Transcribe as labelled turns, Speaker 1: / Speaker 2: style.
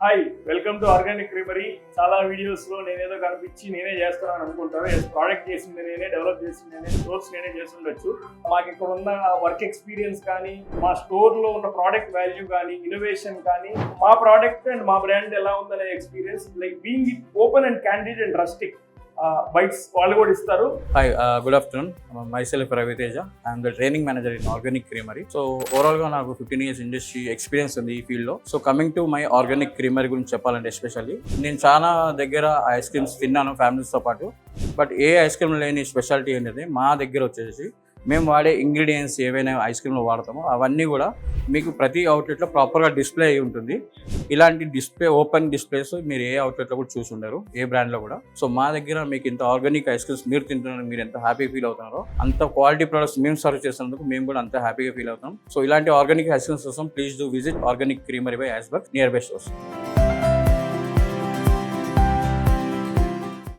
Speaker 1: Hi, welcome to organic creamery. చాలా videos లో నేనేదో కనిపించి నేనే చేస్తున్నాను అనుకుంటారు. ప్రోడక్ట్ చేసింది నేనే, డెవలప్ చేసింది నేనే, స్టోర్స్ నేనే చేస్తుండొచ్చు. మాకు ఇక్కడ ఉన్న వర్క్ ఎక్స్పీరియన్స్ కానీ, మా స్టోర్ లో ఉన్న ప్రోడక్ట్ వాల్యూ కానీ, ఇన్నోవేషన్ కానీ, మా ప్రోడక్ట్ అండ్ మా బ్రాండ్ ఎలా ఉందనే experience, like being open and candid and trusting bytes వాళ్ళు కూడా ఇస్తారు.
Speaker 2: Hi, good afternoon. Myself Raviteja. I'm the training manager in Organic Creamery. So overall గా నాకు 15 years ఇండస్ట్రీ ఎక్స్పీరియన్స్ ఉంది ఈ ఫీల్డ్ లో. So coming to my organic creamery గురించి చెప్పాలంటే, ఎస్పెషల్లీ నేను చాలా దగ్గర ఐస్ క్రీమ్స్ తిన్నాను ఫ్యామిలీస్తో పాటు. బట్ ఏ ఐస్ క్రీమ్ లేని స్పెషాలిటీ అనేది మా దగ్గర వచ్చేసి మేము వాడే ఇంగ్రీడియంట్స్ ఏవైనా ఐస్ క్రీమ్లో వాడతామో అవన్నీ కూడా మీకు ప్రతి అవుట్లెట్లో ప్రాపర్గా డిస్ప్లే అయి ఉంటుంది. ఇలాంటి డిస్ప్లే, ఓపెన్ డిస్ప్లేస్ మీరు ఏ అవుట్లెట్లో కూడా చూసి ఉండరు, ఏ బ్రాండ్లో కూడా. సో మా దగ్గర మీకు ఇంత ఆర్గానిక్ ఐస్ క్రీమ్స్ మీరు తింటున్నారు, మీరు ఎంత హ్యాపీ ఫీల్ అవుతున్నారో, అంత క్వాలిటీ ప్రొడక్ట్స్ మేము సర్వ్ చేసినందుకు మేము కూడా అంత హ్యాపీగా ఫీల్ అవుతాం. సో ఇలాంటి ఆర్గానిక్ ఐస్ క్రీమ్స్ కోసం please do visit organic creamery by Iceberg nearby stores.